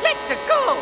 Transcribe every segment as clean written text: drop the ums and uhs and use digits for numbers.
Let's go!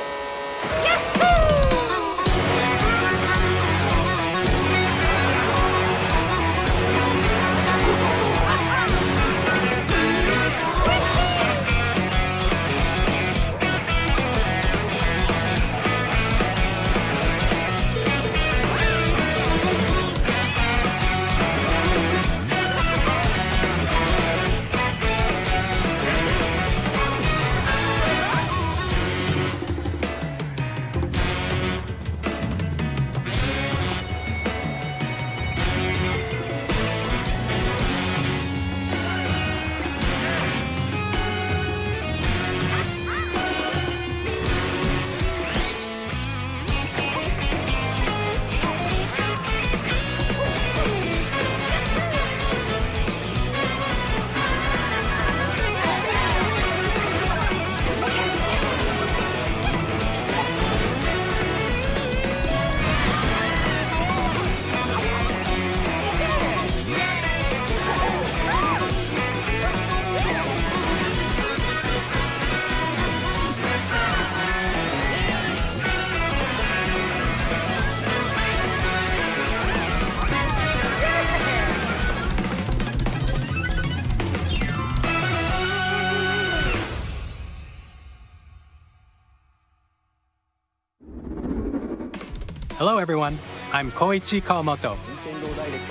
Hello everyone, I'm Koichi Kawamoto,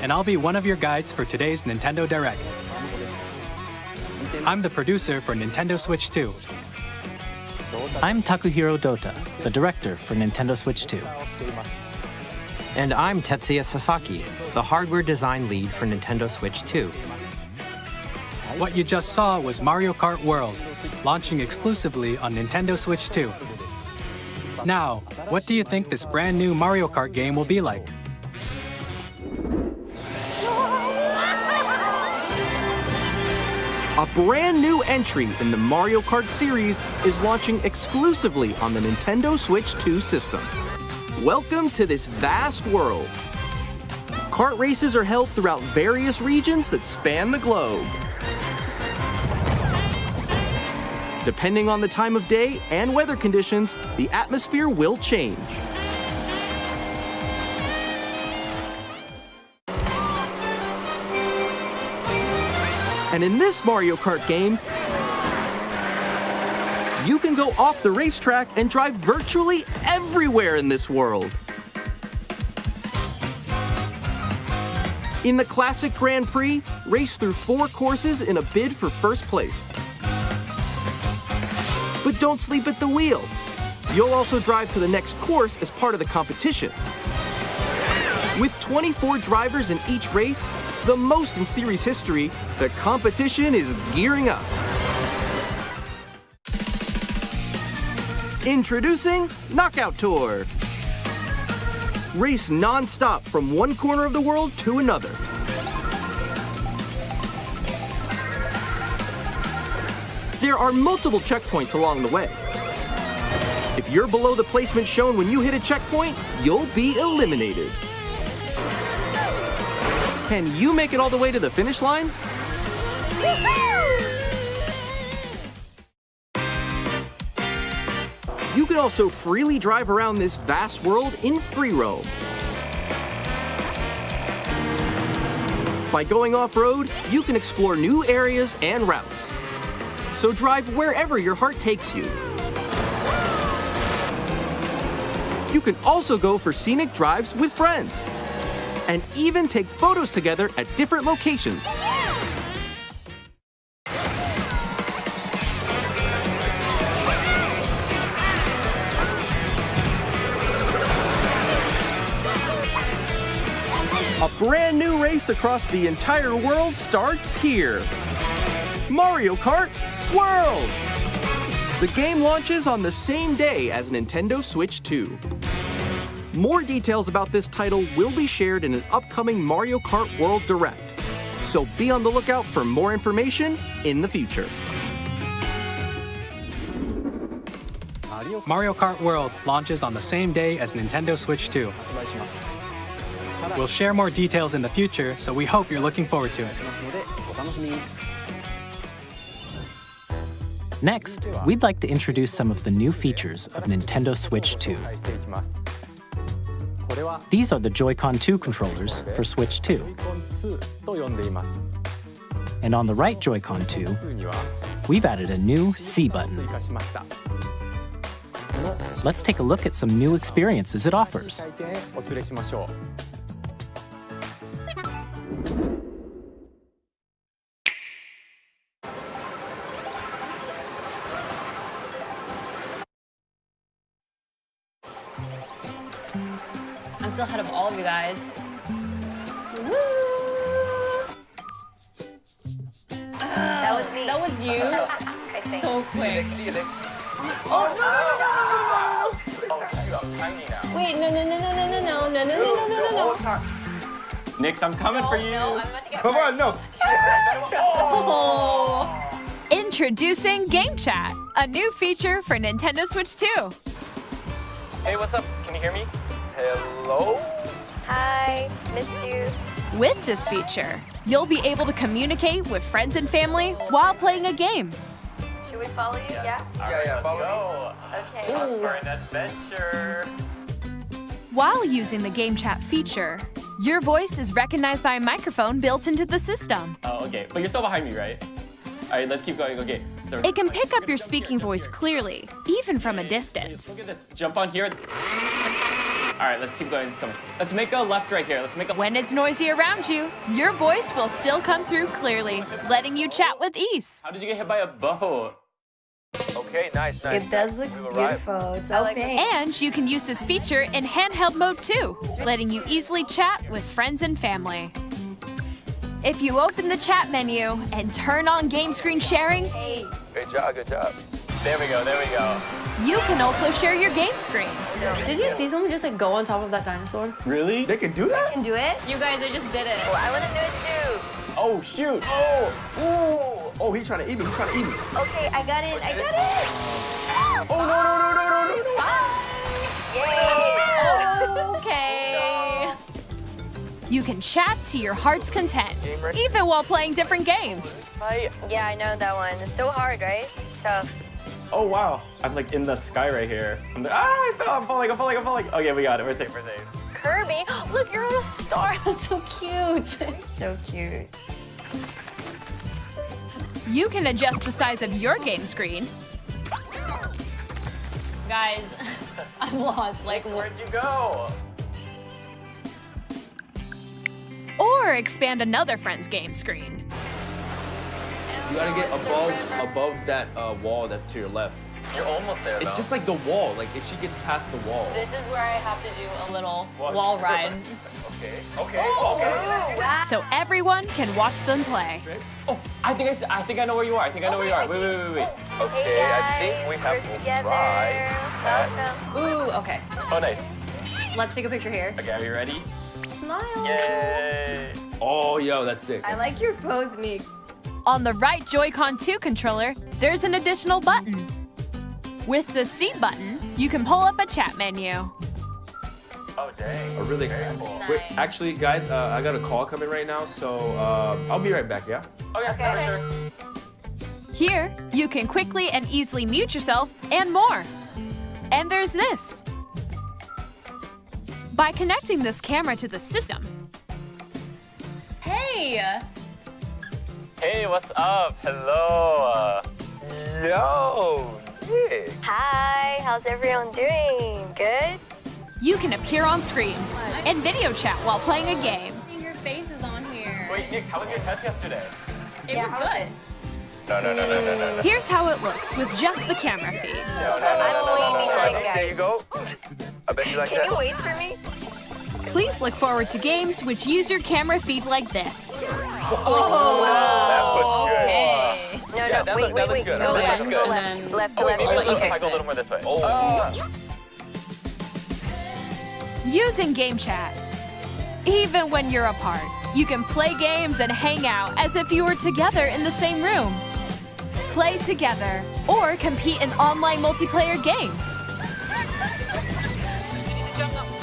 and I'll be one of your guides for today's Nintendo Direct. I'm the producer for Nintendo Switch 2. I'm Takuhiro Dota, the director for Nintendo Switch 2. And I'm Tetsuya Sasaki, the hardware design lead for Nintendo Switch 2. What you just saw was Mario Kart World, launching exclusively on Nintendo Switch 2. Now, what do you think this brand new Mario Kart game will be like? A brand new entry in the Mario Kart series is launching exclusively on the Nintendo Switch 2 system. Welcome to this vast world. Kart races are held throughout various regions that span the globe. Depending on the time of day and weather conditions, the atmosphere will change. And in this Mario Kart game, you can go off the racetrack and drive virtually everywhere in this world. In the classic Grand Prix, race through 4 courses in a bid for first place. But don't sleep at the wheel. You'll also drive to the next course as part of the competition. With 24 drivers in each race, the most in series history, the competition is gearing up. Introducing Knockout Tour. Race non-stop from one corner of the world to another. There are multiple checkpoints along the way. If you're below the placement shown when you hit a checkpoint, you'll be eliminated. Can you make it all the way to the finish line? You can also freely drive around this vast world in free roam. By going off-road, you can explore new areas and routes. So drive wherever your heart takes you. You can also go for scenic drives with friends, and even take photos together at different locations. A brand new race across the entire world starts here. Mario Kart World! The game launches on the same day as Nintendo Switch 2. More details about this title will be shared in an upcoming Mario Kart World Direct, so be on the lookout for more information in the future. Mario Kart World launches on the same day as Nintendo Switch 2. We'll share more details in the future, so we hope you're looking forward to it. Next, we'd like to introduce some of the new features of Nintendo Switch 2. These are the Joy-Con 2 controllers for Switch 2. And on the right Joy-Con 2, we've added a new C button. Let's take a look at some new experiences it offers. I'm still ahead of all of you guys. Woo! That was me. That was you? I think. So quick. Oh, Wait, no. Nix, I'm coming for you. no, I'm about to get Come on, no. Oh. Introducing Game Chat, a new feature for Nintendo Switch 2. Hey, what's up? Can you hear me? Hello? Hi, missed you. With this feature, you'll be able to communicate with friends and family while playing a game. Should we follow you? Yeah? Yeah, follow Okay. me. For an adventure. While using the Game Chat feature, your voice is recognized by a microphone built into the system. Oh, okay. But you're still behind me, right? All right, let's keep going. Okay. So, It can pick up your speaking voice clearly, even from a distance. look at this. Jump on here. All right, let's keep going. Let's make a left right here. Let's make a. When it's noisy around you, your voice will still come through clearly, letting you chat with ease. How did you get hit by a boat? Okay, nice. It does look beautiful. It's so pink. And you can use this feature in handheld mode too, letting you easily chat with friends and family. If you open the chat menu and turn on game screen sharing, Good job, good job. There we go, there we go. you can also share your game screen. Did you see someone just like go on top of that dinosaur? Really? They can do that? Can do it? You guys, I just did it. Oh, I want to do it too. Oh, shoot. Oh, ooh. Oh, he's trying to eat me. Okay, I got it. Oh, no. Yay! Okay. You can chat to your heart's content, even while playing different games. Yeah, I know that one. It's so hard, right? It's tough. Oh, wow. I'm like in the sky right here. I fell. I'm falling. Okay, we got it. We're safe. Kirby, look, you're on a star. That's so cute. So cute. You can adjust the size of your game screen, Guys, I'm lost. Like, Where'd you go? or expand another friend's game screen. You gotta get above that wall that's to your left. You're almost there, though. It's just like the wall. Like if she gets past the wall. This is where I have to do a little wall ride. Okay. Oh, So everyone can watch them play. Oh, I think I know where you are. I think I know where you are. Wait. Okay, I think we have to try that. Ooh, okay. Oh, nice. Let's take a picture here. Okay, are you ready? Smile. Yay! Oh, yo, that's sick. I like your pose mix. On the right Joy-Con 2 controller, there's an additional button. With the C button, you can pull up a chat menu. Oh, dang. A really cool. Wait, actually, guys, I got a call coming right now, so I'll be right back. Yeah. Okay. Sure. Here, you can quickly and easily mute yourself and more. And there's this. By connecting this camera to the system, Hey! Hey, what's up? Hello. Yo, Nick. Hi, how's everyone doing? Good? you can appear on screen and video chat while playing a game. Your face is on here. Wait, Nick, how was your test yesterday? It was good. No. Here's how it looks with just the camera feed. I'm way behind, guys. There you go. I bet you like Can that. you wait for me? Please look forward to games which use your camera feed like this. Oh, That was good. okay. No, Yeah, that wait. looks good. Go That left, looks go good. left. And then- Left, Oh, wait, left. maybe let you if I fix go a it. little more this way. Using Game Chat. Even when you're apart, you can play games and hang out as if you were together in the same room. Play together or compete in online multiplayer games.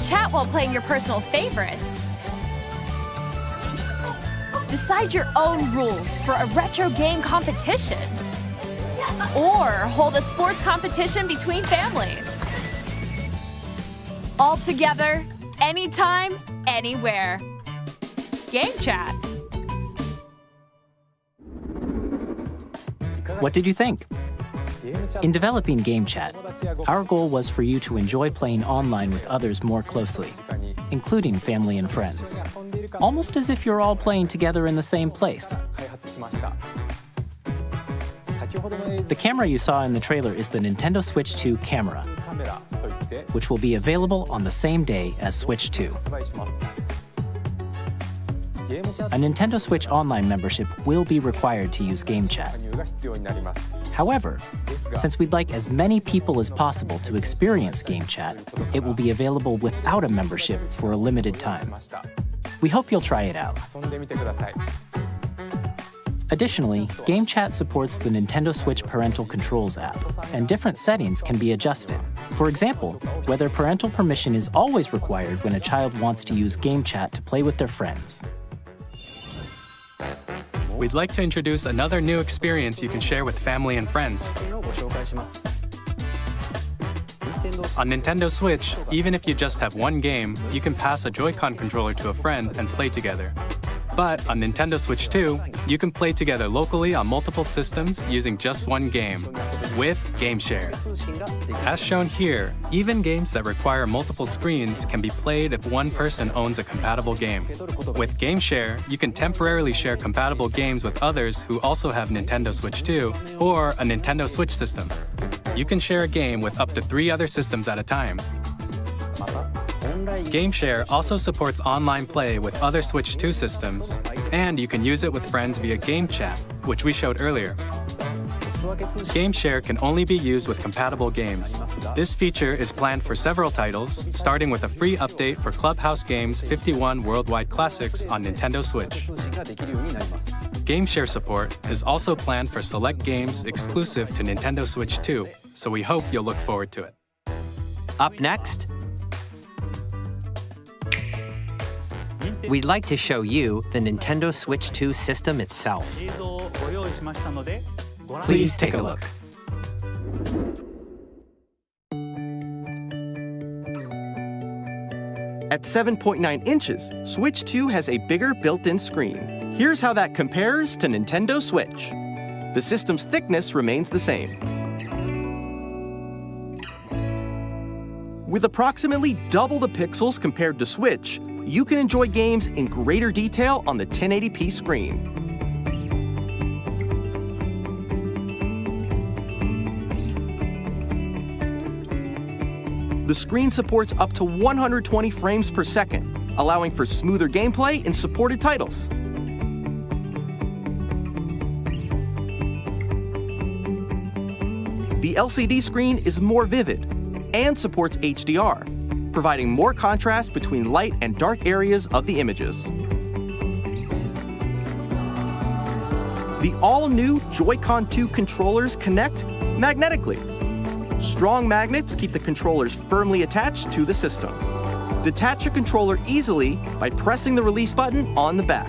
Chat while playing your personal favorites. Decide your own rules for a retro game competition. Or hold a sports competition between families. All together, anytime, anywhere. Game Chat. What did you think? In developing Game Chat, our goal was for you to enjoy playing online with others more closely, including family and friends, almost as if you're all playing together in the same place. The camera you saw in the trailer is the Nintendo Switch 2 camera, which will be available on the same day as Switch 2. A Nintendo Switch Online membership will be required to use Game Chat. However, since we'd like as many people as possible to experience Game Chat, it will be available without a membership for a limited time. We hope you'll try it out. Additionally, Game Chat supports the Nintendo Switch Parental Controls app, and different settings can be adjusted. For example, whether parental permission is always required when a child wants to use Game Chat to play with their friends. We'd like to introduce another new experience you can share with family and friends. On Nintendo Switch, even if you just have one game, you can pass a Joy-Con controller to a friend and play together. But on Nintendo Switch 2, you can play together locally on multiple systems using just one game, with Game Share. As shown here, even games that require multiple screens can be played if one person owns a compatible game. With Game Share, you can temporarily share compatible games with others who also have Nintendo Switch 2 or a Nintendo Switch system. You can share a game with up to 3 other systems at a time. Game Share also supports online play with other Switch 2 systems, and you can use it with friends via Game Chat, which we showed earlier. Game Share can only be used with compatible games. This feature is planned for several titles, starting with a free update for Clubhouse Games 51 Worldwide Classics on Nintendo Switch. Game Share support is also planned for select games exclusive to Nintendo Switch 2, so we hope you'll look forward to it. Up next, we'd like to show you the Nintendo Switch 2 system itself. Please take a look. At 7.9 inches, Switch 2 has a bigger built-in screen. Here's how that compares to Nintendo Switch. The system's thickness remains the same. With approximately double the pixels compared to Switch, you can enjoy games in greater detail on the 1080p screen. The screen supports up to 120 frames per second, allowing for smoother gameplay in supported titles. The LCD screen is more vivid and supports HDR, providing more contrast between light and dark areas of the images. The all-new Joy-Con 2 controllers connect magnetically. Strong magnets keep the controllers firmly attached to the system. Detach a controller easily by pressing the release button on the back.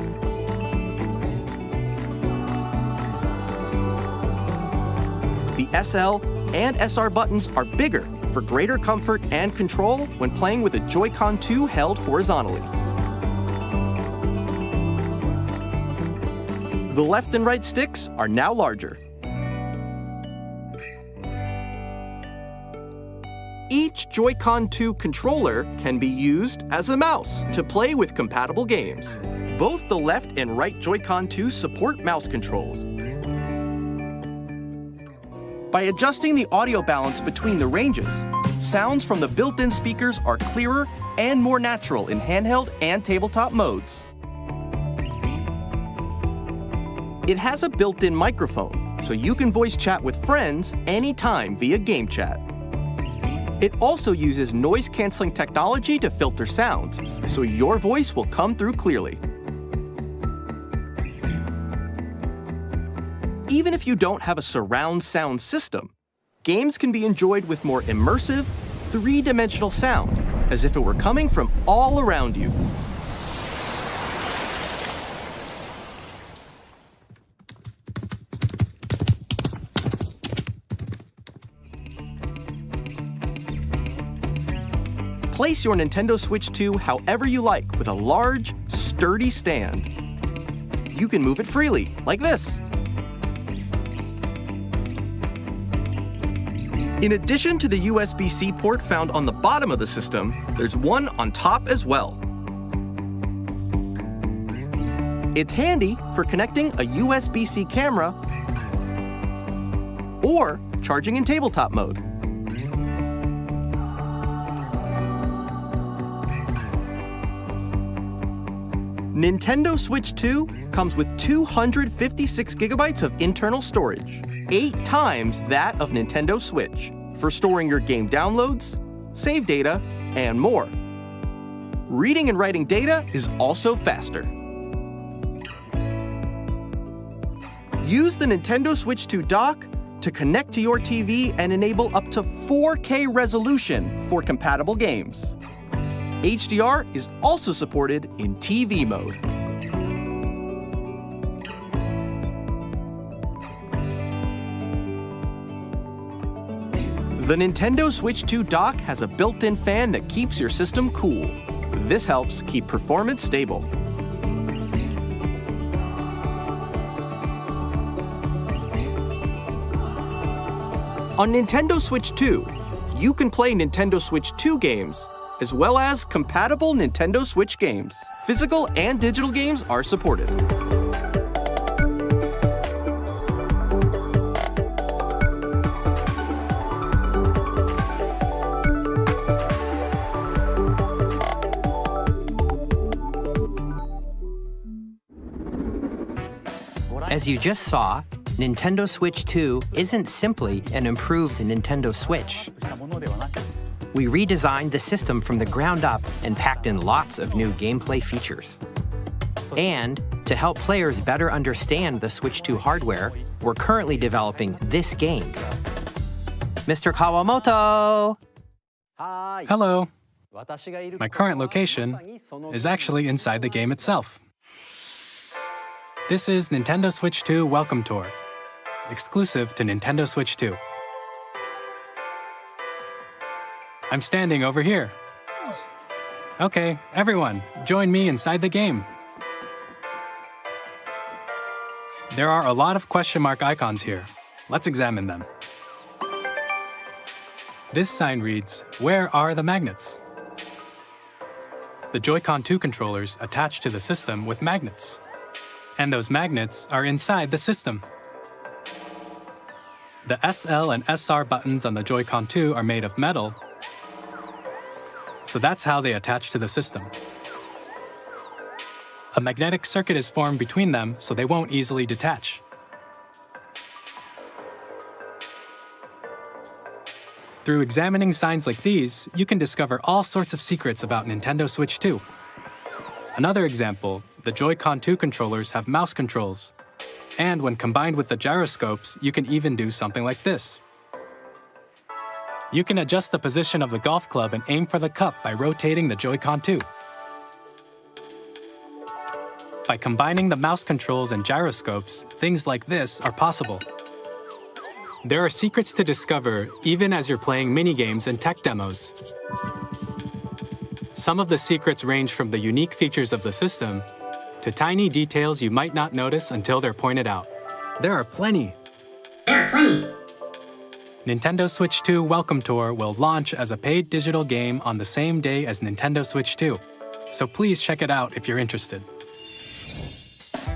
The SL and SR buttons are bigger for greater comfort and control when playing with a Joy-Con 2 held horizontally. The left and right sticks are now larger. Each Joy-Con 2 controller can be used as a mouse to play with compatible games. Both the left and right Joy-Con 2 support mouse controls. By adjusting the audio balance between the ranges, sounds from the built-in speakers are clearer and more natural in handheld and tabletop modes. It has a built-in microphone, so you can voice chat with friends anytime via Game Chat. It also uses noise-canceling technology to filter sounds, so your voice will come through clearly. Even if you don't have a surround sound system, games can be enjoyed with more immersive, three-dimensional sound, as if it were coming from all around you. Place your Nintendo Switch 2 however you like with a large, sturdy stand. You can move it freely, like this. In addition to the USB-C port found on the bottom of the system, there's one on top as well. It's handy for connecting a USB-C camera or charging in tabletop mode. Nintendo Switch 2 comes with 256 gigabytes of internal storage, 8 times that of Nintendo Switch, for storing your game downloads, save data, and more. Reading and writing data is also faster. Use the Nintendo Switch 2 dock to connect to your TV and enable up to 4K resolution for compatible games. HDR is also supported in TV mode. The Nintendo Switch 2 dock has a built-in fan that keeps your system cool. This helps keep performance stable. On Nintendo Switch 2, you can play Nintendo Switch 2 games, as well as compatible Nintendo Switch games. Physical and digital games are supported. As you just saw, Nintendo Switch 2 isn't simply an improved Nintendo Switch. We redesigned the system from the ground up and packed in lots of new gameplay features. And to help players better understand the Switch 2 hardware, we're currently developing this game. Mr. Kawamoto! Hello. My current location is actually inside the game itself. This is Nintendo Switch 2 Welcome Tour, exclusive to Nintendo Switch 2. I'm standing over here. Okay, everyone, join me inside the game. There are a lot of question mark icons here. Let's examine them. This sign reads, "Where are the magnets?" The Joy-Con 2 controllers attach to the system with magnets. And those magnets are inside the system. The SL and SR buttons on the Joy-Con 2 are made of metal, so that's how they attach to the system. A magnetic circuit is formed between them, so they won't easily detach. Through examining signs like these, you can discover all sorts of secrets about Nintendo Switch 2. Another example, the Joy-Con 2 controllers have mouse controls. And when combined with the gyroscopes, you can even do something like this. You can adjust the position of the golf club and aim for the cup by rotating the Joy-Con 2. By combining the mouse controls and gyroscopes, things like this are possible. There are secrets to discover even as you're playing minigames and tech demos. Some of the secrets range from the unique features of the system to tiny details you might not notice until they're pointed out. There are plenty. Nintendo Switch 2 Welcome Tour will launch as a paid digital game on the same day as Nintendo Switch 2, so please check it out if you're interested.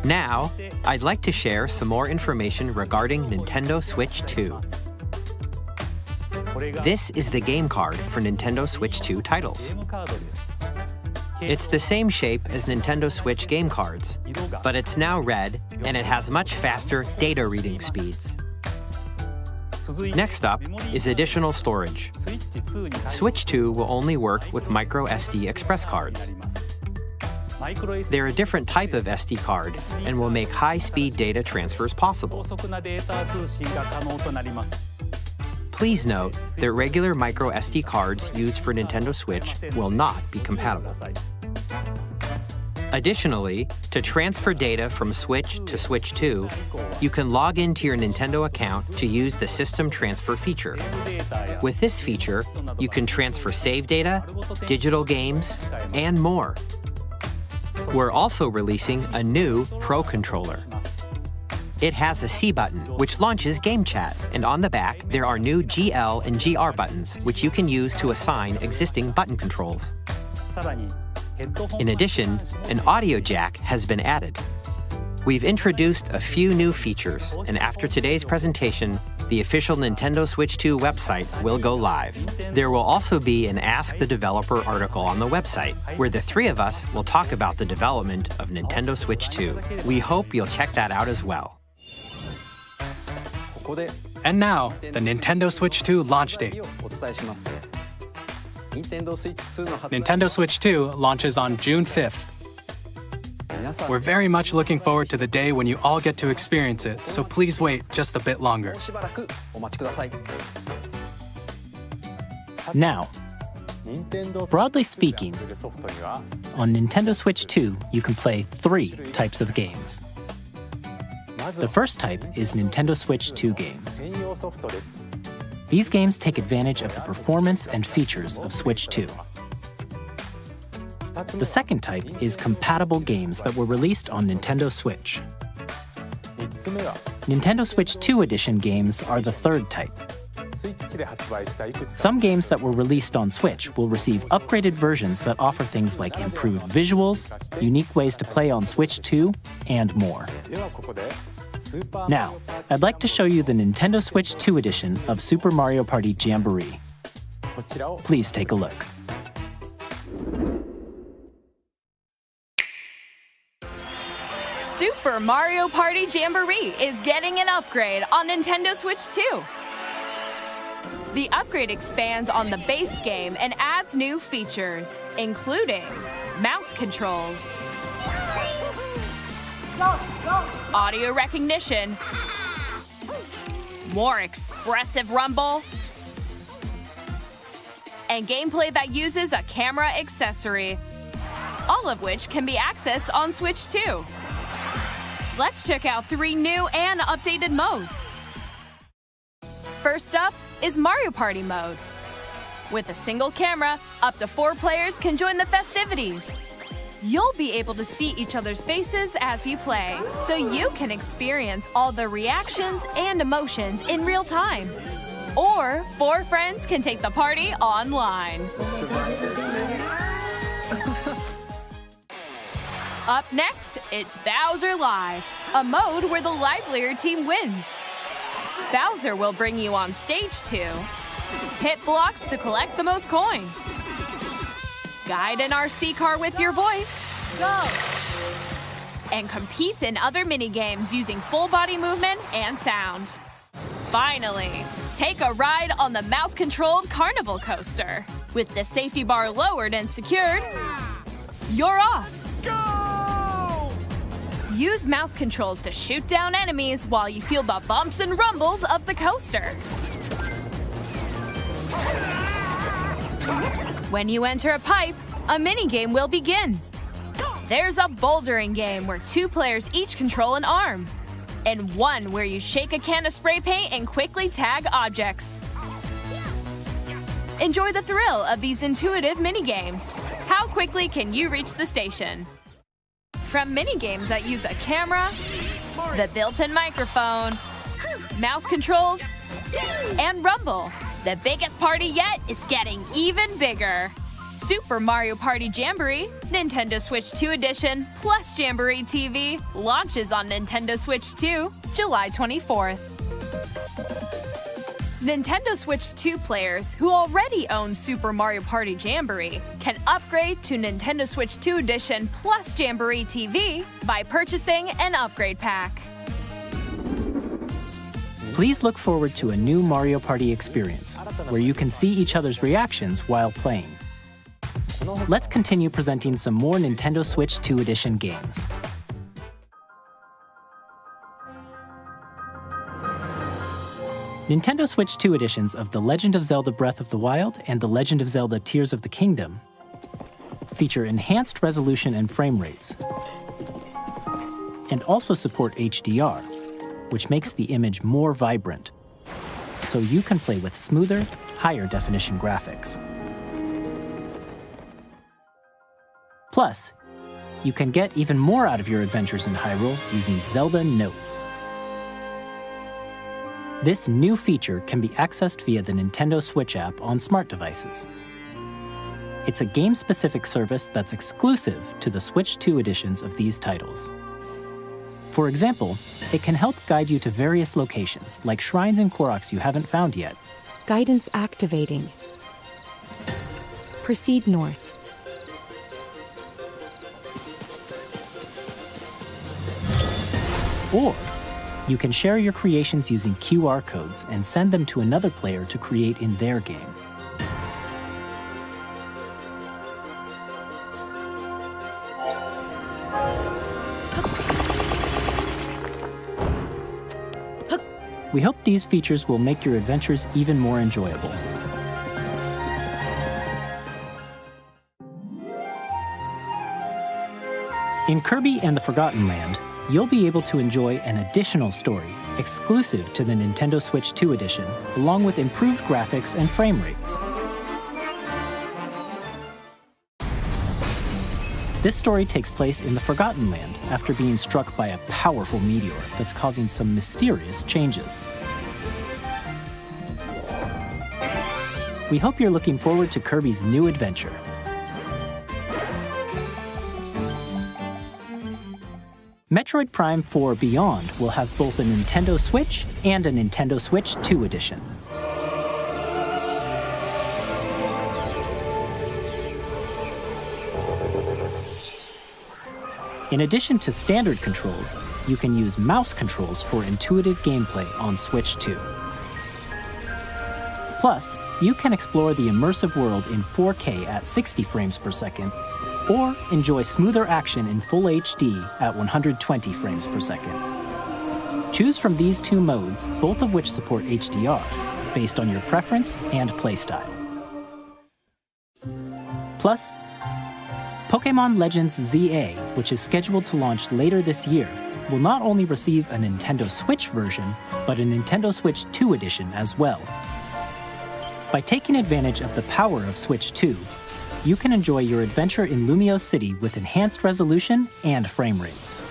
Now, I'd like to share some more information regarding Nintendo Switch 2. This is the game card for Nintendo Switch 2 titles. It's the same shape as Nintendo Switch game cards, but it's now red and it has much faster data reading speeds. Next up is additional storage. Switch 2 will only work with micro SD express cards. They're a different type of SD card and will make high-speed data transfers possible. Please note that regular micro SD cards used for Nintendo Switch will not be compatible. Additionally, to transfer data from Switch to Switch 2, you can log into your Nintendo account to use the System Transfer feature. With this feature, you can transfer save data, digital games, and more. We're also releasing a new Pro Controller. It has a C button, which launches Game Chat, and on the back, there are new GL and GR buttons, which you can use to assign existing button controls. In addition, an audio jack has been added. We've introduced a few new features, and after today's presentation, the official Nintendo Switch 2 website will go live. There will also be an Ask the Developer article on the website, where the three of us will talk about the development of Nintendo Switch 2. We hope you'll check that out as well. And now, the Nintendo Switch 2 launch date. Nintendo Switch 2 launches on June 5th. We're very much looking forward to the day when you all get to experience it, so please wait just a bit longer. Now, broadly speaking, on Nintendo Switch 2, you can play 3 types of games. The first type is Nintendo Switch 2 games. These games take advantage of the performance and features of Switch 2. The second type is compatible games that were released on Nintendo Switch. Nintendo Switch 2 Edition games are the third type. Some games that were released on Switch will receive upgraded versions that offer things like improved visuals, unique ways to play on Switch 2, and more. Now, I'd like to show you the Nintendo Switch 2 edition of Super Mario Party Jamboree. Please take a look. Super Mario Party Jamboree is getting an upgrade on Nintendo Switch 2. The upgrade expands on the base game and adds new features, including mouse controls, audio recognition, more expressive rumble, and gameplay that uses a camera accessory, all of which can be accessed on Switch 2. Let's check out 3 new and updated modes. First up is Mario Party mode. With a single camera, up to 4 players can join the festivities. You'll be able to see each other's faces as you play, so you can experience all the reactions and emotions in real time. Or 4 friends can take the party online. Up next, it's Bowser Live, a mode where the livelier team wins. Bowser will bring you on stage to hit blocks to collect the most coins, guide an RC car with your voice. Go! And compete in other mini-games using full-body movement and sound. Finally, take a ride on the mouse-controlled Carnival Coaster. With the safety bar lowered and secured, you're off! Go! Use mouse controls to shoot down enemies while you feel the bumps and rumbles of the coaster. When you enter a pipe, a mini-game will begin. There's a bouldering game where 2 players each control an arm, and one where you shake a can of spray paint and quickly tag objects. Enjoy the thrill of these intuitive mini-games. How quickly can you reach the station? From mini-games that use a camera, the built-in microphone, mouse controls, and rumble, the biggest party yet is getting even bigger. Super Mario Party Jamboree, Nintendo Switch 2 Edition, plus Jamboree TV launches on Nintendo Switch 2, July 24th. Nintendo Switch 2 players who already own Super Mario Party Jamboree can upgrade to Nintendo Switch 2 Edition plus Jamboree TV by purchasing an upgrade pack. Please look forward to a new Mario Party experience, where you can see each other's reactions while playing. Let's continue presenting some more Nintendo Switch 2 Edition games. Nintendo Switch 2 editions of The Legend of Zelda Breath of the Wild and The Legend of Zelda Tears of the Kingdom feature enhanced resolution and frame rates, and also support HDR, which makes the image more vibrant, so you can play with smoother, higher definition graphics. Plus, you can get even more out of your adventures in Hyrule using Zelda Notes. This new feature can be accessed via the Nintendo Switch app on smart devices. It's a game-specific service that's exclusive to the Switch 2 editions of these titles. For example, it can help guide you to various locations, like shrines and Koroks you haven't found yet. Guidance activating. Proceed north. Or you can share your creations using QR codes and send them to another player to create in their game. We hope these features will make your adventures even more enjoyable. In Kirby and the Forgotten Land, you'll be able to enjoy an additional story exclusive to the Nintendo Switch 2 edition, along with improved graphics and frame rates. This story takes place in the Forgotten Land after being struck by a powerful meteor that's causing some mysterious changes. We hope you're looking forward to Kirby's new adventure. Metroid Prime 4 Beyond will have both a Nintendo Switch and a Nintendo Switch 2 edition. In addition to standard controls, you can use mouse controls for intuitive gameplay on Switch 2. Plus, you can explore the immersive world in 4K at 60 frames per second, or enjoy smoother action in Full HD at 120 frames per second. Choose from these two modes, both of which support HDR, based on your preference and playstyle. Plus, Pokémon Legends ZA, which is scheduled to launch later this year, will not only receive a Nintendo Switch version, but a Nintendo Switch 2 edition as well. By taking advantage of the power of Switch 2, you can enjoy your adventure in Lumiose City with enhanced resolution and frame rates.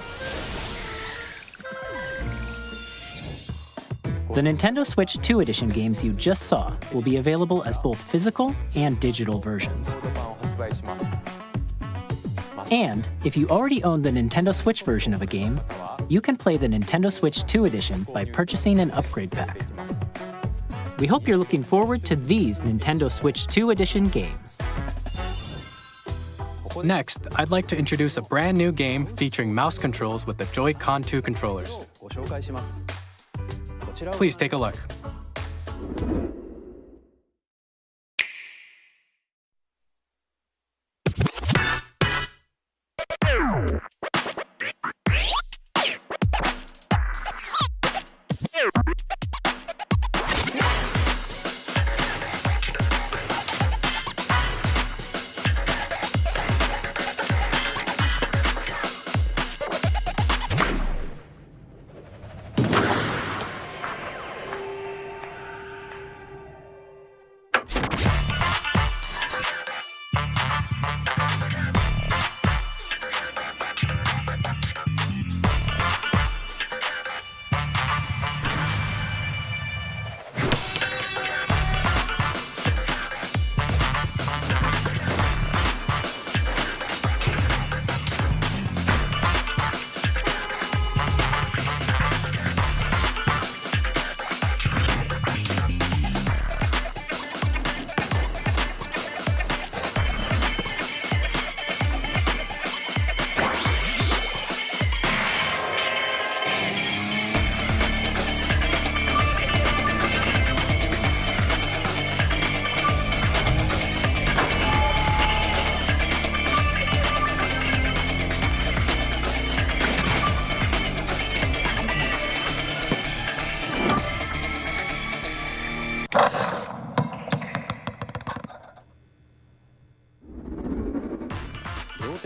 The Nintendo Switch 2 edition games you just saw will be available as both physical and digital versions. And if you already own the Nintendo Switch version of a game, you can play the Nintendo Switch 2 edition by purchasing an upgrade pack. We hope you're looking forward to these Nintendo Switch 2 edition games. Next, I'd like to introduce a brand new game featuring mouse controls with the Joy-Con 2 controllers. Please take a look.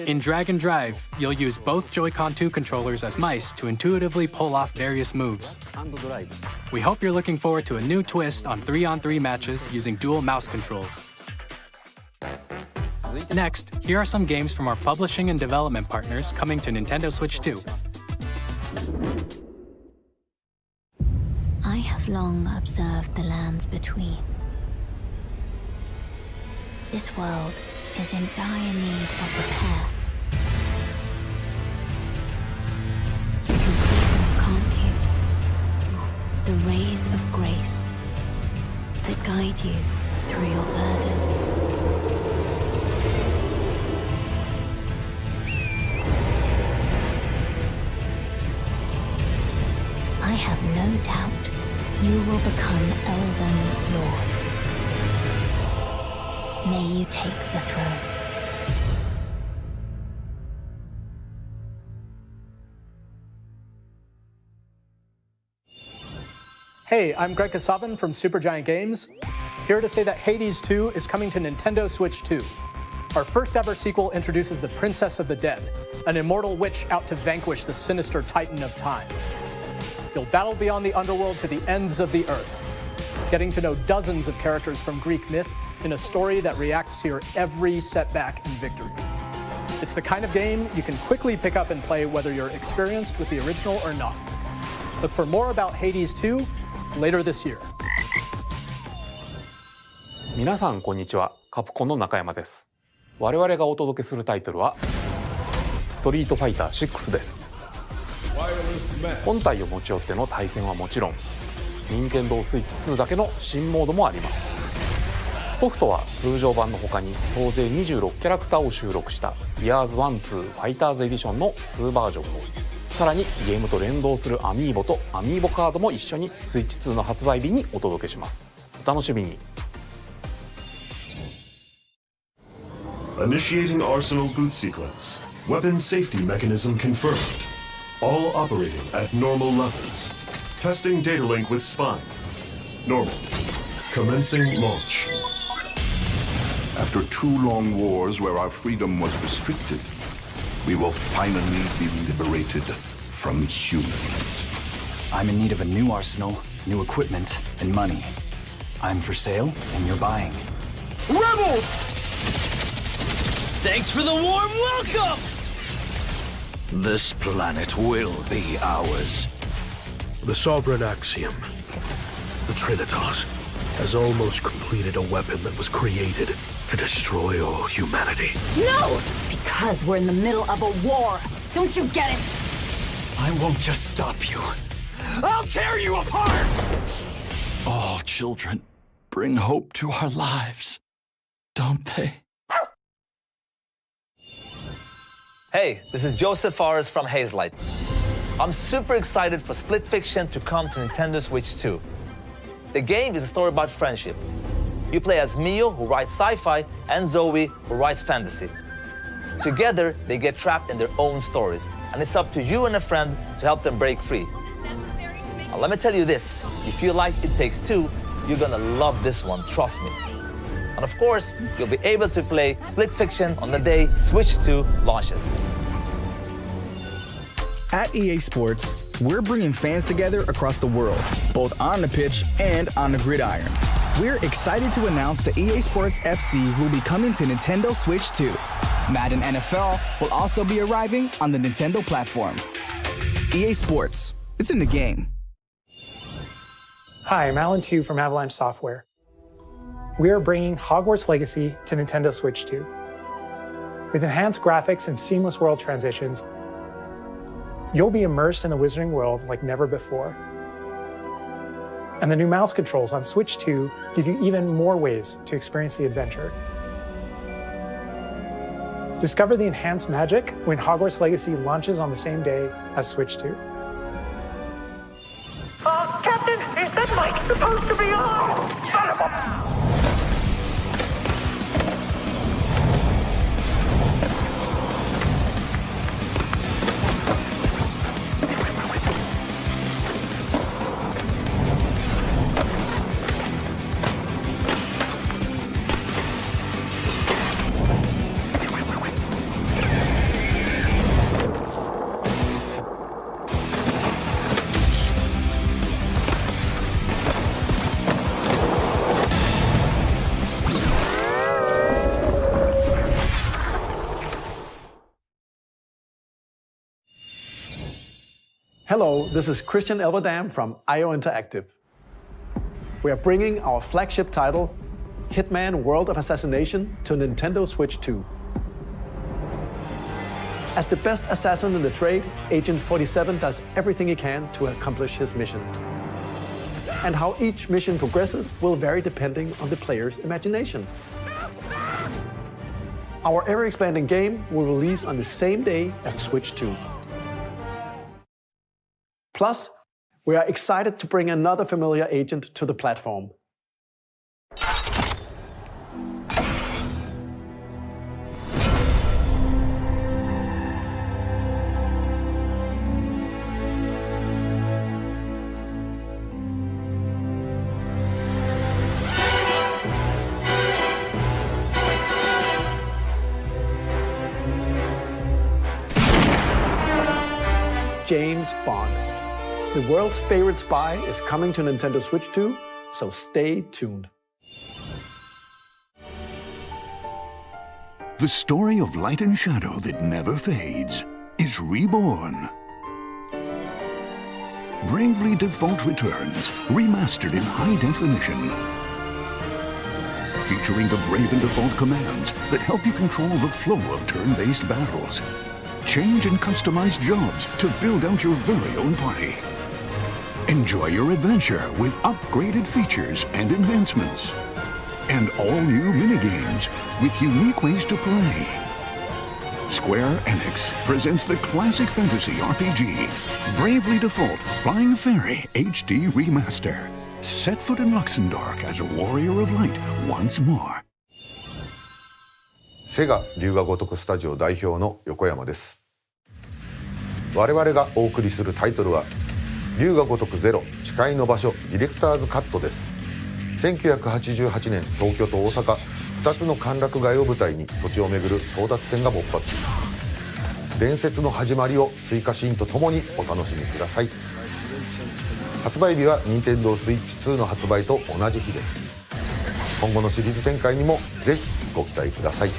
In Drag and Drive, you'll use both Joy-Con 2 controllers as mice to intuitively pull off various moves. We hope you're looking forward to a new twist on 3-on-3 matches using dual mouse controls. Next, here are some games from our publishing and development partners coming to Nintendo Switch 2. I have long observed the lands between. This world is in dire need of repair. You can see them, can't you? The rays of grace that guide you through your burden. I have no doubt you will become Elden Lord. May you take the throne. Hey, I'm Greg Kasavin from Supergiant Games, here to say that Hades 2 is coming to Nintendo Switch 2. Our first ever sequel introduces the Princess of the Dead, an immortal witch out to vanquish the sinister Titan of Time. You'll battle beyond the underworld to the ends of the earth, getting to know dozens of characters from Greek myth in a story that reacts to your every setback and victory. It's the kind of game you can quickly pick up and play whether you're experienced with the original or not. Look for more about Hades 2 later this year. 皆さんこんにちは、カプコンの中山です。我々がお届けするタイトルはストリートファイター6です。本体を持ち寄っての対戦はもちろん、任天堂スイッチ2だけの新モードもあります。ソフトは通常版の他に総勢26キャラクターを収録した Years 1-2 ファイターズエディションの2バージョンを、さらにゲームと連動するアミーボとアミーボカードも一緒にスイッチ2の発売日にお届けします。お楽しみに。Initiating Arsenal boot sequence. Weapon safety mechanism confirmed. All operating at normal levels. Testing data link with spine. Normal. Commencing launch. After 2 long wars where our freedom was restricted, we will finally be liberated from humans. I'm in need of a new arsenal, new equipment, and money. I'm for sale, and you're buying. Rebels! Thanks for the warm welcome! This planet will be ours. The Sovereign Axiom, the Trinitas, has almost completed a weapon that was created to destroy all humanity. No! Because we're in the middle of a war. Don't you get it? I won't just stop you. I'll tear you apart! All children bring hope to our lives, don't they? Hey, this is Joseph Fares from Hazelight. I'm super excited for Split Fiction to come to Nintendo Switch 2. The game is a story about friendship. You play as Mio, who writes sci-fi, and Zoe, who writes fantasy. Together, they get trapped in their own stories, and it's up to you and a friend to help them break free. Now, let me tell you this, if you like It Takes Two, you're gonna love this one, trust me. And of course, you'll be able to play Split Fiction on the day Switch 2 launches. At EA Sports, we're bringing fans together across the world, both on the pitch and on the gridiron. We're excited to announce that EA Sports FC will be coming to Nintendo Switch 2. Madden NFL will also be arriving on the Nintendo platform. EA Sports, it's in the game. Hi, I'm Alan Tu from Avalanche Software. We are bringing Hogwarts Legacy to Nintendo Switch 2. With enhanced graphics and seamless world transitions, you'll be immersed in the Wizarding world like never before. And the new mouse controls on Switch 2 give you even more ways to experience the adventure. Discover the enhanced magic when Hogwarts Legacy launches on the same day as Switch 2. Captain, is that mic supposed to be on? Son of a... Hello, this is Christian Elverdam from IO Interactive. We are bringing our flagship title, Hitman World of Assassination, to Nintendo Switch 2. As the best assassin in the trade, Agent 47 does everything he can to accomplish his mission. And how each mission progresses will vary depending on the player's imagination. Our ever-expanding game will release on the same day as Switch 2. Plus, we are excited to bring another familiar agent to the platform. James Bond. The world's favorite spy is coming to Nintendo Switch 2, so stay tuned. The story of light and shadow that never fades is reborn. Bravely Default returns, remastered in high definition. Featuring the Brave and Default commands that help you control the flow of turn-based battles. Change and customize jobs to build out your very own party. Enjoy your adventure with upgraded features and enhancements. And all new minigames with unique ways to play. Square Enix presents the classic fantasy RPG, Bravely Default Flying Fairy HD Remaster. Set foot in Luxembourg as a warrior of light once more. セガ龍が如くスタジオ代表の横山です。我々がお送りするタイトルは龍が如くゼロ誓いの場所ディレクターズカットです。1988年東京と大阪2つの歓楽街を舞台に土地をめぐる争奪戦が勃発。伝説の始まりを追加シーンとともにお楽しみください。発売日は Nintendo Switch 2の発売と同じ日です。今後のシリーズ展開にもぜひご期待ください。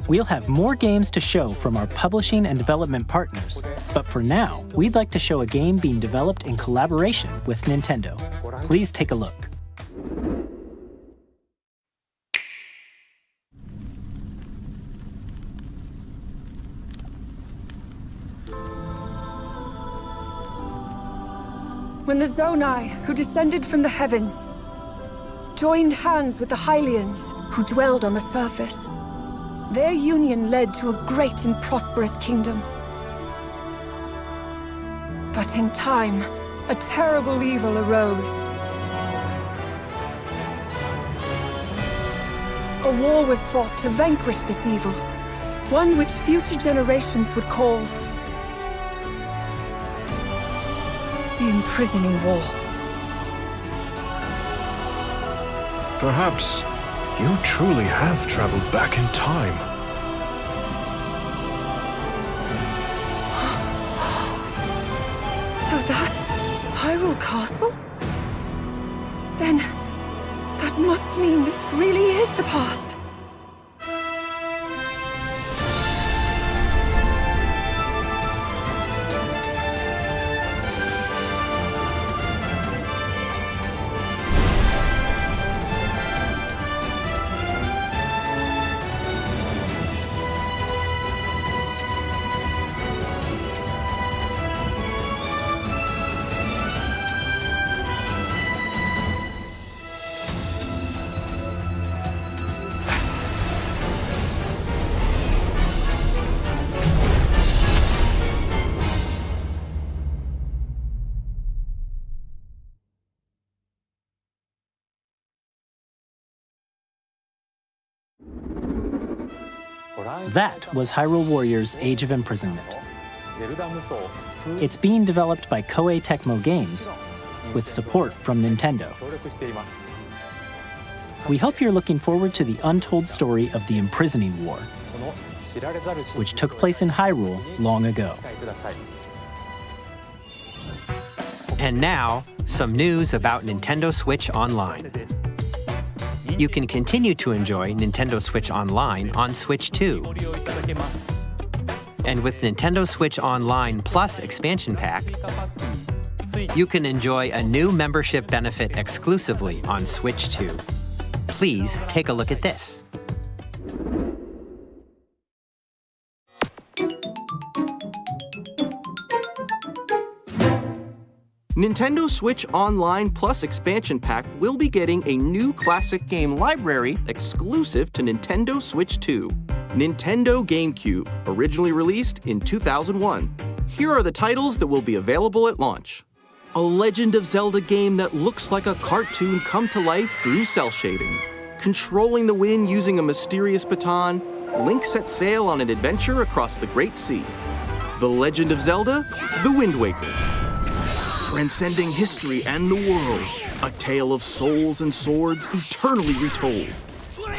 We'll have more games to show from our publishing and development partners, but for now, we'd like to show a game being developed in collaboration with Nintendo. Please take a look. When the Zonai, who descended from the heavens, joined hands with the Hylians, who dwelled on the surface, Their union led to a great and prosperous kingdom. But in time, a terrible evil arose. A war was fought to vanquish this evil, one which future generations would call the Imprisoning War. Perhaps you truly have traveled back in time. So that's Hyrule Castle? Then that must mean this really is the past. That was Hyrule Warriors Age of Imprisonment. It's being developed by Koei Tecmo Games with support from Nintendo. We hope you're looking forward to the untold story of the Imprisoning War, which took place in Hyrule long ago. And now, some news about Nintendo Switch Online. You can continue to enjoy Nintendo Switch Online on Switch 2. And with Nintendo Switch Online Plus Expansion Pack, you can enjoy a new membership benefit exclusively on Switch 2. Please take a look at this. Nintendo Switch Online Plus Expansion Pack will be getting a new classic game library exclusive to Nintendo Switch 2. Nintendo GameCube, originally released in 2001. Here are the titles that will be available at launch. A Legend of Zelda game that looks like a cartoon come to life through cell shading. Controlling the wind using a mysterious baton, Link sets sail on an adventure across the Great Sea. The Legend of Zelda: The Wind Waker. Transcending history and the world, a tale of souls and swords eternally retold.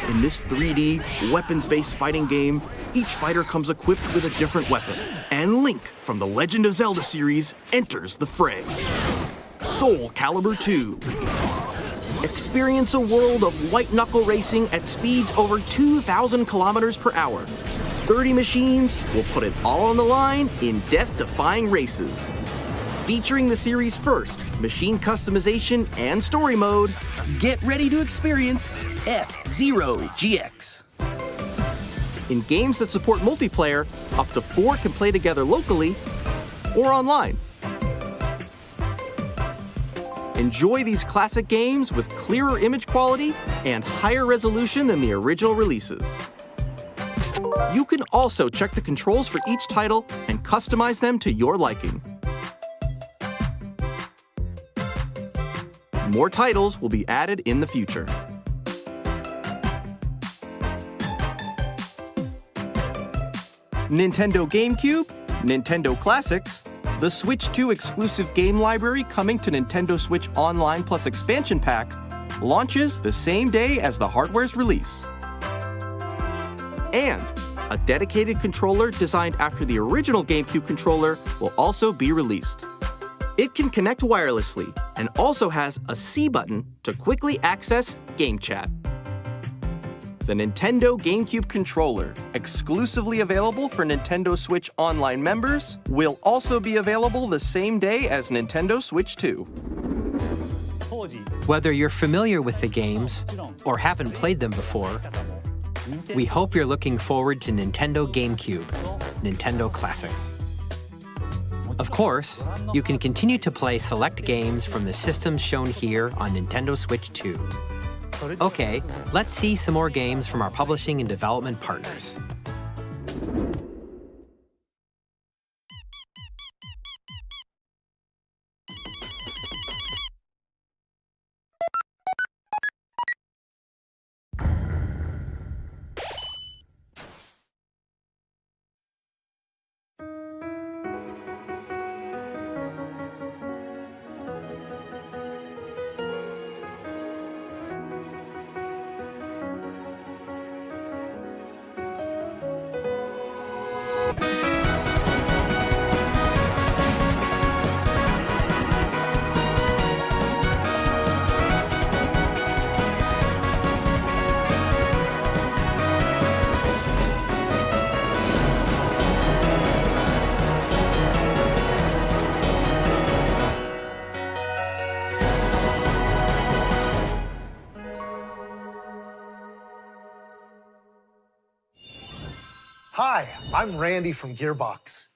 In this 3D, weapons-based fighting game, each fighter comes equipped with a different weapon, and Link from the Legend of Zelda series enters the fray. Soul Calibur 2. Experience a world of white-knuckle racing at speeds over 2,000 kilometers per hour. 30 machines will put it all on the line in death-defying races. Featuring the series' first machine customization and story mode, get ready to experience F-Zero GX. In games that support multiplayer, up to 4 can play together locally or online. Enjoy these classic games with clearer image quality and higher resolution than the original releases. You can also check the controls for each title and customize them to your liking. More titles will be added in the future. Nintendo GameCube, Nintendo Classics, the Switch 2 exclusive game library coming to Nintendo Switch Online Plus Expansion Pack launches the same day as the hardware's release. And a dedicated controller designed after the original GameCube controller will also be released. It can connect wirelessly and also has a C button to quickly access Game Chat. The Nintendo GameCube controller, exclusively available for Nintendo Switch Online members, will also be available the same day as Nintendo Switch 2. Whether you're familiar with the games or haven't played them before, we hope you're looking forward to Nintendo GameCube, Nintendo Classics. Of course, you can continue to play select games from the systems shown here on Nintendo Switch 2. Okay, let's see some more games from our publishing and development partners. Hi, I'm Randy from Gearbox.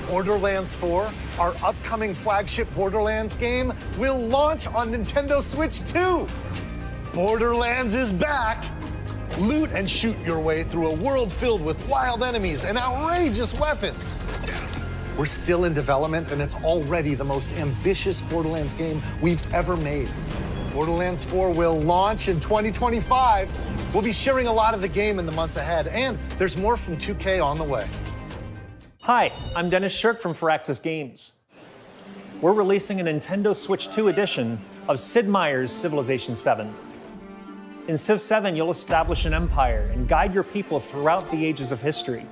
Borderlands 4, our upcoming flagship Borderlands game, will launch on Nintendo Switch 2. Borderlands is back. Loot and shoot your way through a world filled with wild enemies and outrageous weapons. We're still in development, and it's already the most ambitious Borderlands game we've ever made. Borderlands 4 will launch in 2025. We'll be sharing a lot of the game in the months ahead, and there's more from 2K on the way. Hi, I'm Dennis Shirk from Firaxis Games. We're releasing a Nintendo Switch 2 edition of Sid Meier's Civilization 7. In Civ 7, you'll establish an empire and guide your people throughout the ages of history.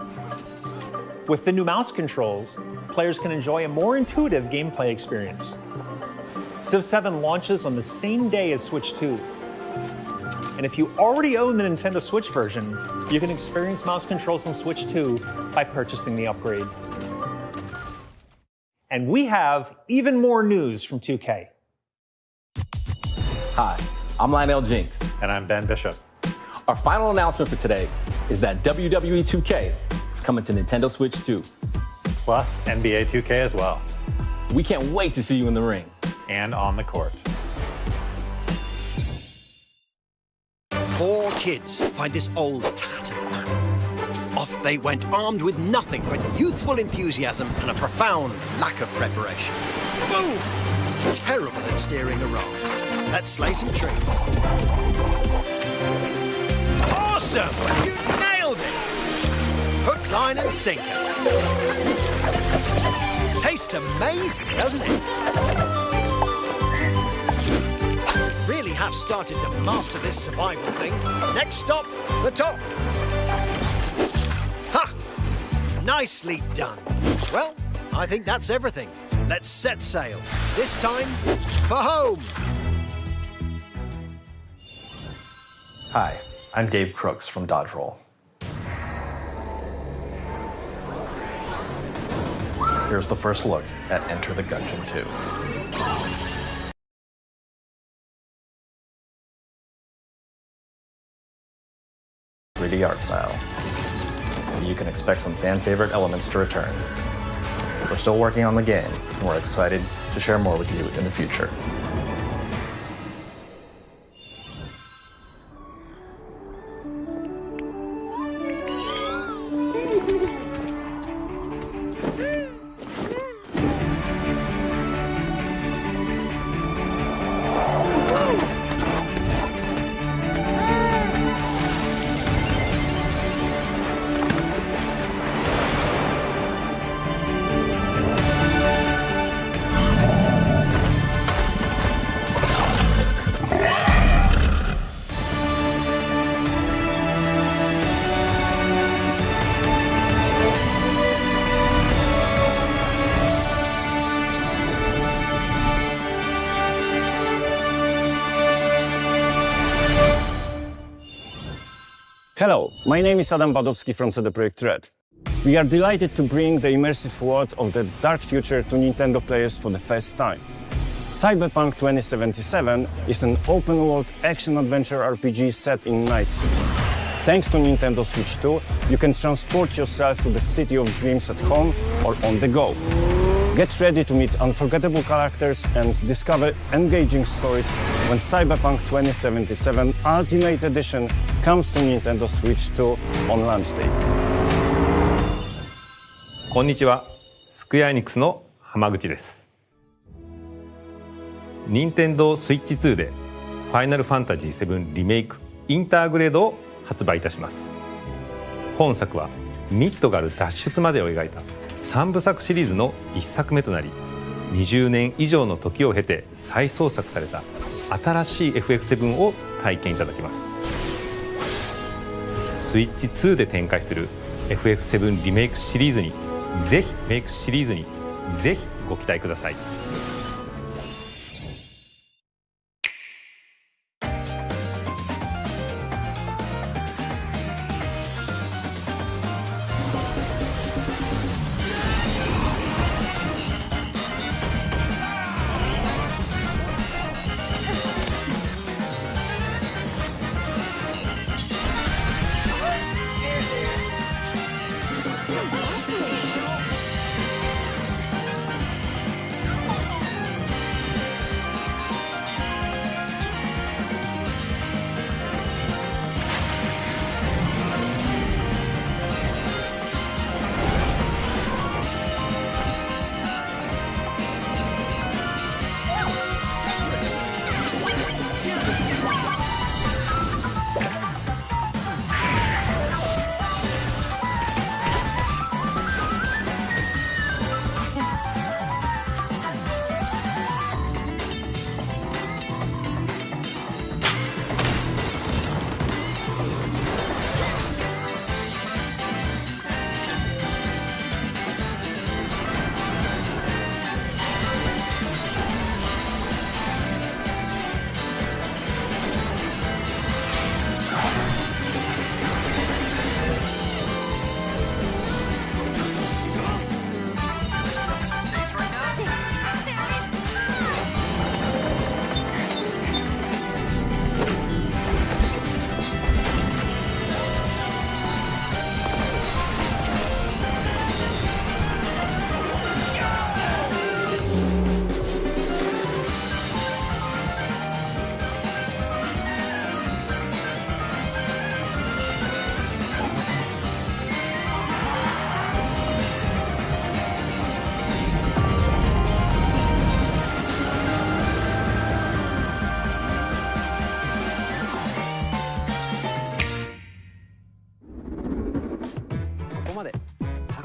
With the new mouse controls, players can enjoy a more intuitive gameplay experience. Civ 7 launches on the same day as Switch 2. And if you already own the Nintendo Switch version, you can experience mouse controls on Switch 2 by purchasing the upgrade. And we have even more news from 2K. Hi, I'm Lionel Jinks. And I'm Ben Bishop. Our final announcement for today is that WWE 2K is coming to Nintendo Switch 2. Plus NBA 2K as well. We can't wait to see you in the ring. And on the court. 4 kids find this old tattered man. Off they went armed with nothing but youthful enthusiasm and a profound lack of preparation. Boom! Terrible at steering a raft. Let's slay some trees. Awesome! You nailed it! Hook, line and sinker. Tastes amazing, doesn't it? Really have started to master this survival thing. Next stop, the top. Ha! Nicely done. Well, I think that's everything. Let's set sail. This time, for home. Hi, I'm Dave Crooks from Dodge Roll. Here's the first look at Enter the Gungeon 2. 3D art style. You can expect some fan-favorite elements to return. We're still working on the game, and we're excited to share more with you in the future. Hello, my name is Adam Badowski from CD Projekt Red. We are delighted to bring the immersive world of the dark future to Nintendo players for the first time. Cyberpunk 2077 is an open-world action-adventure RPG set in Night City. Thanks to Nintendo Switch 2, you can transport yourself to the City of Dreams at home or on the go. Get ready to meet unforgettable characters and discover engaging stories when Cyberpunk 2077 Ultimate Edition comes to Nintendo Switch 2 on launch day. こんにちは、スクエアエニックスの浜口です。任天堂スイッチ2でファイナルファンタジー7リメイクインターグレードを発売いたします。本作はミッドガル脱出までを描いた3部作シリーズの1作目となり、20年以上の時を経て再創作された新しい FF7 を体験いただきます。スイッチ2で展開する FF7 リメイクシリーズにぜひご期待ください。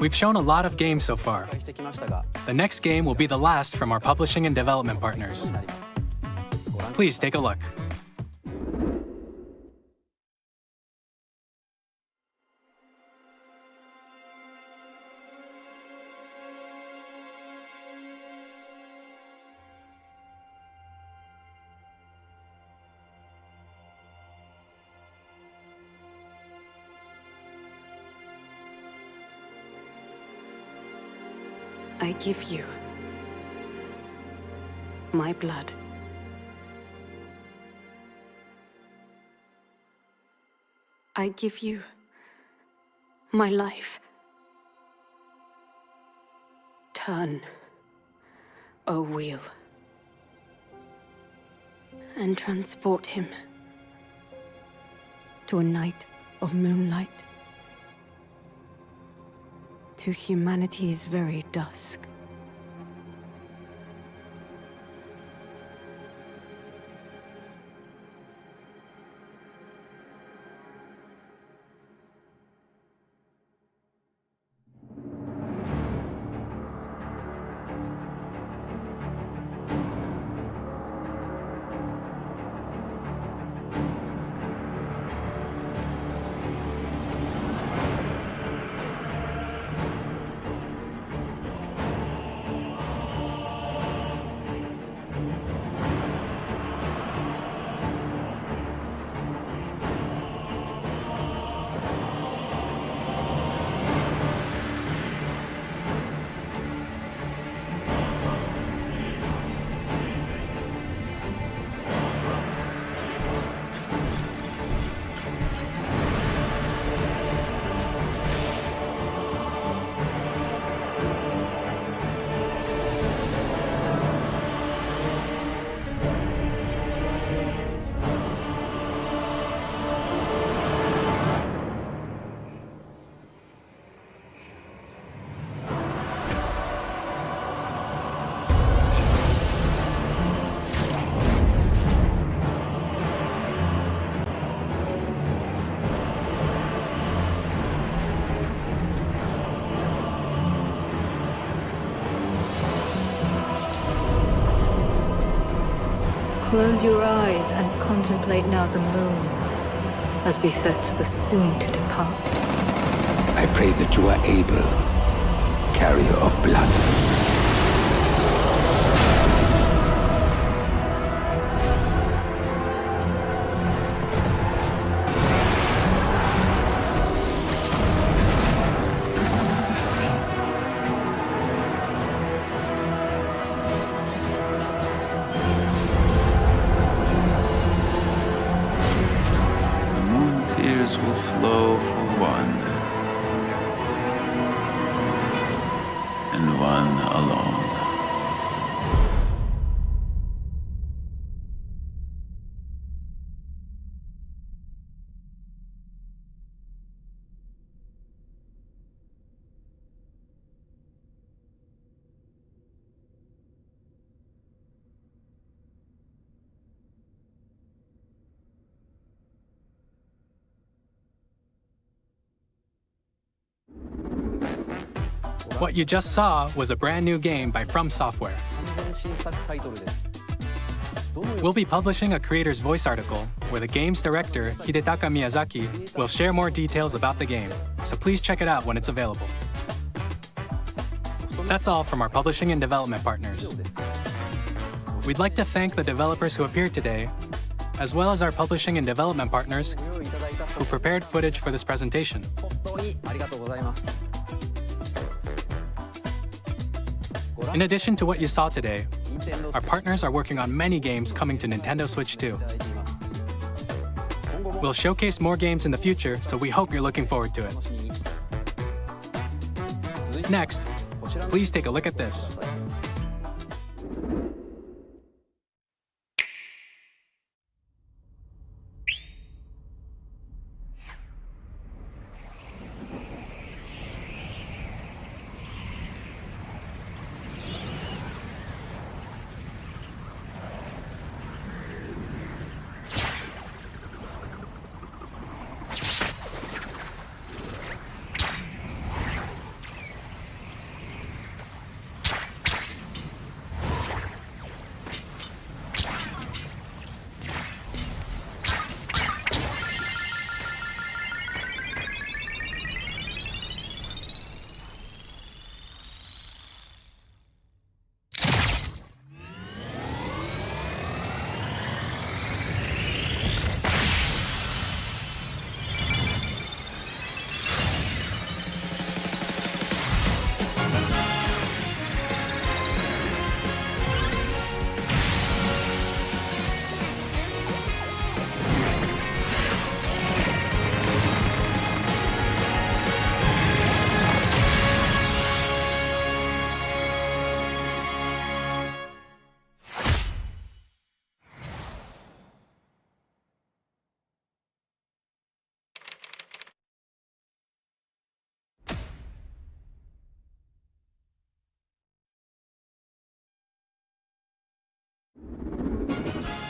We've shown a lot of games so far. The next game will be the last from our publishing and development partners. Please take a look. I give you my blood. I give you my life. Turn, O wheel, and transport him to a night of moonlight, to humanity's very dusk. Close your eyes and contemplate now the moon, as befits the soon-to-depart. I pray that you are able, carrier of blood. Tears will flow for one, and one alone. What you just saw was a brand new game by From Software. We'll be publishing a creator's voice article where the game's director, Hidetaka Miyazaki, will share more details about the game, so please check it out when it's available. That's all from our publishing and development partners. We'd like to thank the developers who appeared today, as well as our publishing and development partners who prepared footage for this presentation. In addition to what you saw today, our partners are working on many games coming to Nintendo Switch 2. We'll showcase more games in the future, so we hope you're looking forward to it. Next, please take a look at this.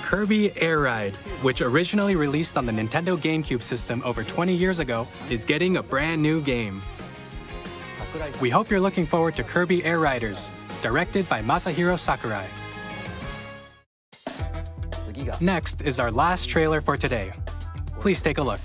Kirby Air Ride, which originally released on the Nintendo GameCube system over 20 years ago, is getting a brand new game. We hope you're looking forward to Kirby Air Riders, directed by Masahiro Sakurai. Next is our last trailer for today. Please take a look.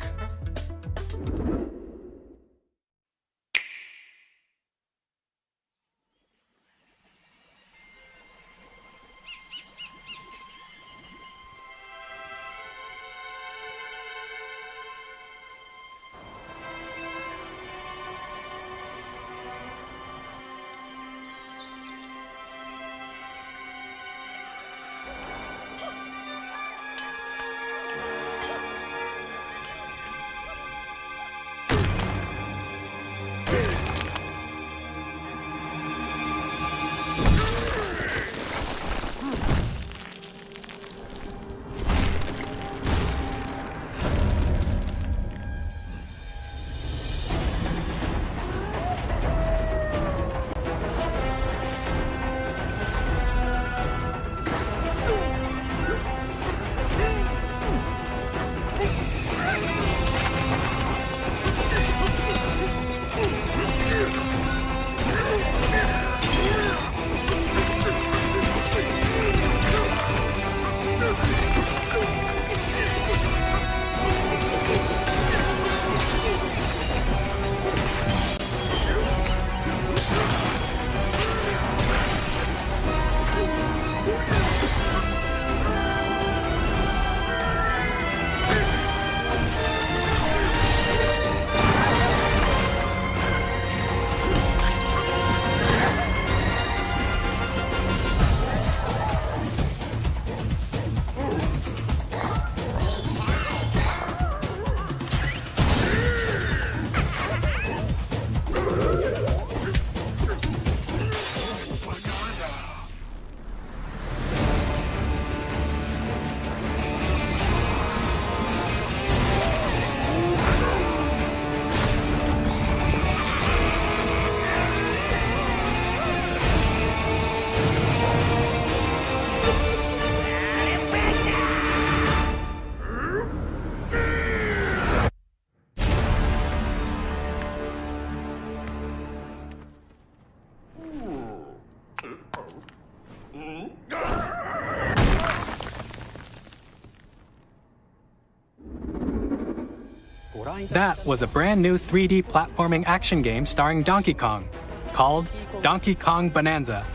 That was a brand new 3D platforming action game starring Donkey Kong, called Donkey Kong Bonanza.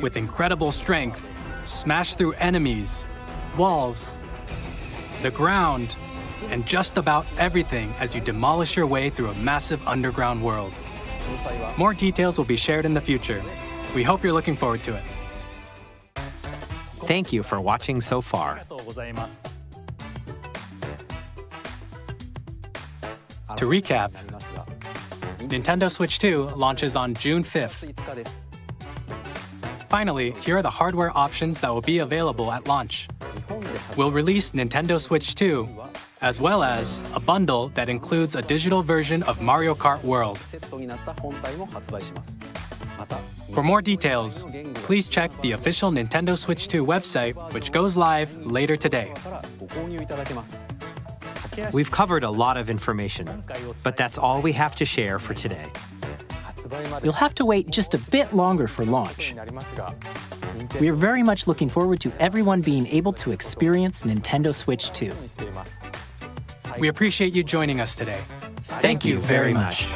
With incredible strength, smash through enemies, walls, the ground, and just about everything as you demolish your way through a massive underground world. More details will be shared in the future. We hope you're looking forward to it. Thank you for watching so far. To recap, Nintendo Switch 2 launches on June 5th. Finally, here are the hardware options that will be available at launch. We'll release Nintendo Switch 2, as well as a bundle that includes a digital version of Mario Kart World. For more details, please check the official Nintendo Switch 2 website, which goes live later today. We've covered a lot of information, but that's all we have to share for today. You'll have to wait just a bit longer for launch. We are very much looking forward to everyone being able to experience Nintendo Switch 2. We appreciate you joining us today. Thank you very much.